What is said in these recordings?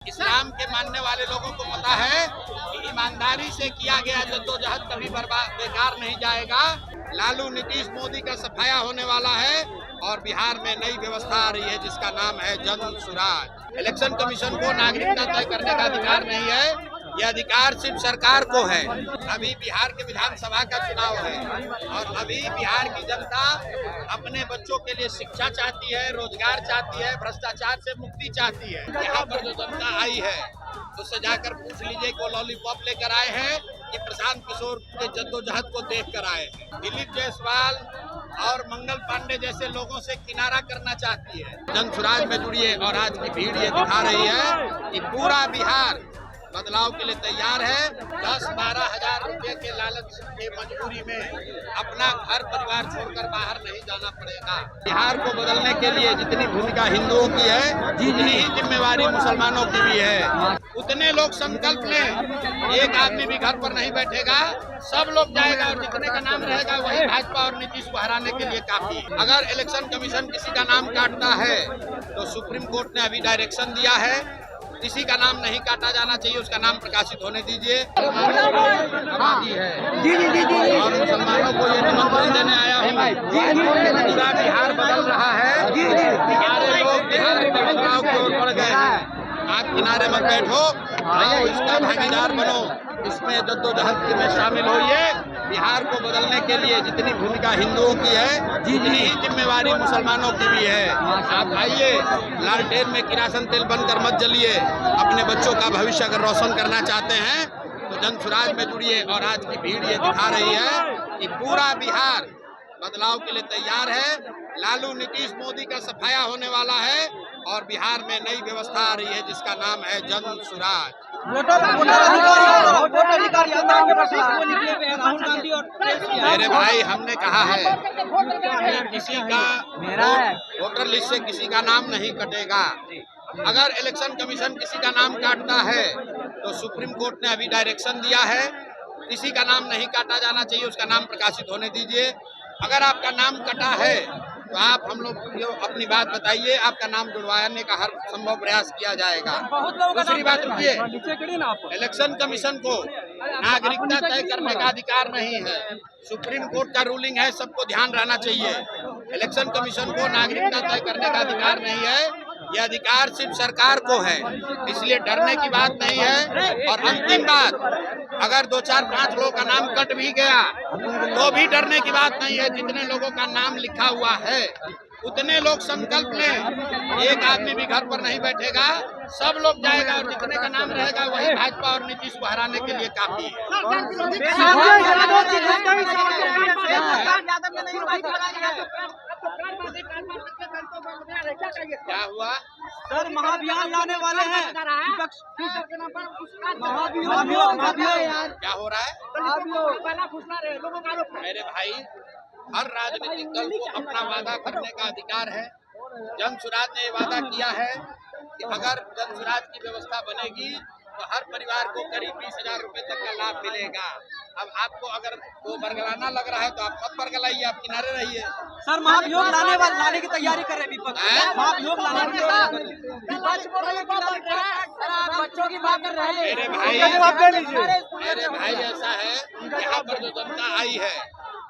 इस्लाम के मानने वाले लोगों को पता है कि ईमानदारी से किया गया जद्दोजहद कभी बेकार नहीं जाएगा। लालू नीतीश मोदी का सफाया होने वाला है और बिहार में नई व्यवस्था आ रही है जिसका नाम है जन सुराज। इलेक्शन कमीशन को नागरिकता तय करने का अधिकार नहीं है, यह अधिकार सिर्फ सरकार को है। अभी बिहार के विधानसभा का चुनाव है और अभी बिहार की जनता अपने बच्चों के लिए शिक्षा चाहती है, रोजगार चाहती है, भ्रष्टाचार से मुक्ति चाहती है। यहाँ पर जो जनता आई है उससे जाकर पूछ लीजिए कि वो लॉलीपॉप लेकर आए हैं कि प्रशांत किशोर के जद्दोजहद को देख कर आए हैं। दिलीप जायसवाल और मंगल पांडे जैसे लोगों से किनारा करना चाहती है। जन सुराज में जुड़िए और आज की भीड़ ये दिखा रही है कि पूरा बिहार बदलाव के लिए तैयार है। 10-12 हजार रुपए के लालच के मजबूरी में अपना घर परिवार छोड़कर बाहर नहीं जाना पड़ेगा। बिहार को बदलने के लिए जितनी भूमिका हिंदुओं की है उतनी ही जिम्मेवारी मुसलमानों की भी है। उतने लोग संकल्प लें, एक आदमी भी घर पर नहीं बैठेगा, सब लोग जाएगा और जितने का नाम रहेगा वही भाजपा और नीतीश को हराने के लिए काफी है। अगर इलेक्शन कमीशन किसी का नाम काटता है तो सुप्रीम कोर्ट ने अभी डायरेक्शन दिया है किसी का नाम नहीं काटा जाना चाहिए, उसका नाम प्रकाशित होने दीजिए। आबादी है और मुसलमानों को ये निमंत्रण देने आया हूँ। पूरा बिहार बदल रहा है, सारे लोग बिहार के बदलाव की ओर बढ़ गए हैं। आप किनारे मत बैठो, आओ इसका भागीदार बनो, इसमें जद्दोजहद में शामिल होइए। बिहार को बदलने के लिए जितनी भूमिका हिंदुओं की है उतनी ही जिम्मेवारी मुसलमानों की भी है। आप आइए, लालटेन में किरासन तेल बनकर मत जलिए। अपने बच्चों का भविष्य अगर रोशन करना चाहते हैं तो जन सुराज में जुड़िए और आज की भीड़ ये दिखा रही है कि पूरा बिहार बदलाव के लिए तैयार है। लालू नीतीश मोदी का सफाया होने वाला है और बिहार में नई व्यवस्था आ रही है जिसका नाम है जन सुराज। मेरे भाई, हमने कहा है कि किसी का वोटर लिस्ट से किसी का नाम नहीं कटेगा। अगर इलेक्शन कमीशन किसी का नाम काटता है तो सुप्रीम कोर्ट ने अभी डायरेक्शन दिया है किसी का नाम नहीं काटा जाना चाहिए, उसका नाम प्रकाशित होने दीजिए। अगर आपका नाम कटा है तो आप हम लोग अपनी बात बताइए, आपका नाम जुड़वाने का हर संभव प्रयास किया जाएगा। दूसरी बात रुकिए, इलेक्शन कमीशन को नागरिकता तय करने का अधिकार नहीं है, सुप्रीम कोर्ट का रूलिंग है, सबको ध्यान रहना चाहिए। इलेक्शन कमीशन को नागरिकता तय करने का अधिकार नहीं है, यह अधिकार सिर्फ सरकार को है, इसलिए डरने की बात नहीं है। और अंतिम बात, अगर 2-4-5 लोगों का नाम कट भी गया तो भी डरने की बात नहीं है। जितने लोगों का नाम लिखा हुआ है उतने लोग संकल्प लें, एक आदमी भी घर पर नहीं बैठेगा, सब लोग जाएगा और जितने का नाम रहेगा वही भाजपा और नीतीश को हराने के लिए काफी है। क्या हुआ सर? महाभियान लाने वाले हैं विपक्ष। क्या हो रहा है मेरे भाई? हर राजनीतिक दल को अपना वादा करने का अधिकार है। जन सुराज ने वादा किया है कि अगर जन सुराज की व्यवस्था बनेगी तो हर परिवार को करीब 20,000 रुपए तक का लाभ मिलेगा। अब आपको अगर वो बरगलाना लग रहा है तो आप मत बरगलाइए, आप किनारे रहिए। सर, महाभियोग लाने की तैयारी कर रहे हैं विपक्ष। महाभियोग लाने की तैयारी कर रहे हैं, बच्चों की बात कर रहे हैं। मेरे भाई ऐसा है, यहाँ पर जो जनता आई है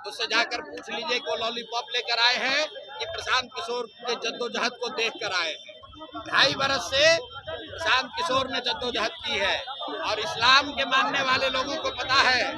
उससे जाकर पूछ लीजिए कि वो लॉलीपॉप लेकर आए हैं कि प्रशांत किशोर के जद्दोजहद को देख कर आए हैं। 2.5 बरस से प्रशांत किशोर ने जद्दोजहद की है और इस्लाम के मानने वाले लोगों को पता है,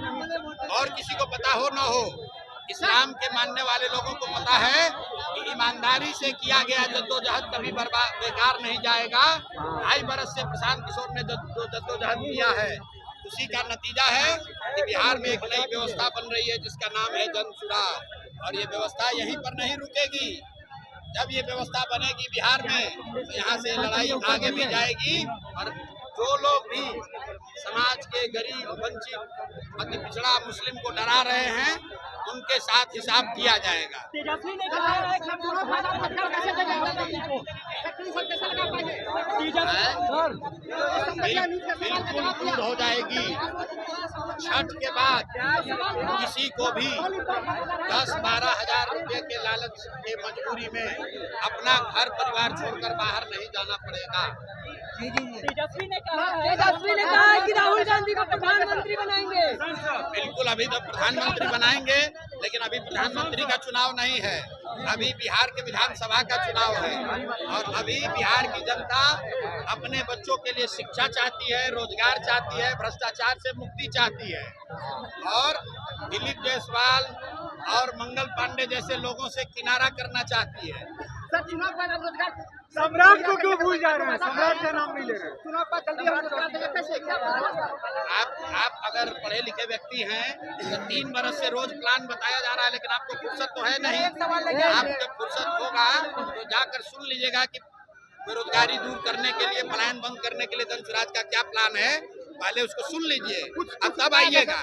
और किसी को पता हो न हो, इस्लाम के मानने वाले लोगों को पता है कि ईमानदारी से किया गया जद्दोजहद कभी बेकार नहीं जाएगा। 2.5 बरस से प्रशांत किशोर ने जद्दोजहद किया है, उसी का नतीजा है कि बिहार में एक नई व्यवस्था बन रही है जिसका नाम है जन सुराज। और ये व्यवस्था यहीं पर नहीं रुकेगी, जब ये व्यवस्था बनेगी बिहार में तो यहाँ से लड़ाई आगे भी जाएगी और जो लोग भी समाज के गरीब, वंचित, अति पिछड़ा मुस्लिम को डरा रहे हैं उनके साथ हिसाब किया जाएगा। बिल्कुल दूर हो जाएगी। छठ के बाद किसी को भी 10-12 हजार रुपए के लालच के मजबूरी में अपना घर परिवार छोड़कर बाहर नहीं जाना पड़ेगा। तेजस्वी ने कहा है कि राहुल गांधी को प्रधानमंत्री बनाएंगे। बिल्कुल, अभी तो प्रधानमंत्री बनाएंगे, लेकिन अभी प्रधानमंत्री का चुनाव नहीं है। अभी बिहार के विधानसभा का चुनाव है और अभी बिहार की जनता अपने बच्चों के लिए शिक्षा चाहती है, रोजगार चाहती है, भ्रष्टाचार से मुक्ति चाहती है और दिलीप जायसवाल और मंगल पांडे जैसे लोगों से किनारा करना चाहती है। सर, चुनाव पर रोजगार सम्राट को क्यों भूल जा रहे हैं? सम्राट का नाम नहीं ले रहे। चुनाव पर जल्दी आप अगर पढ़े लिखे व्यक्ति हैं तो 3 बरस से रोज प्लान बताया जा रहा है, लेकिन आपको फुर्सत तो है नहीं। आप जब फुर्सत होगा तो जाकर सुन लीजिएगा कि बेरोजगारी दूर करने के लिए, पलायन बंद करने के लिए दंशराज का क्या प्लान है। पहले उसको सुन लीजिए, अब तब आइएगा।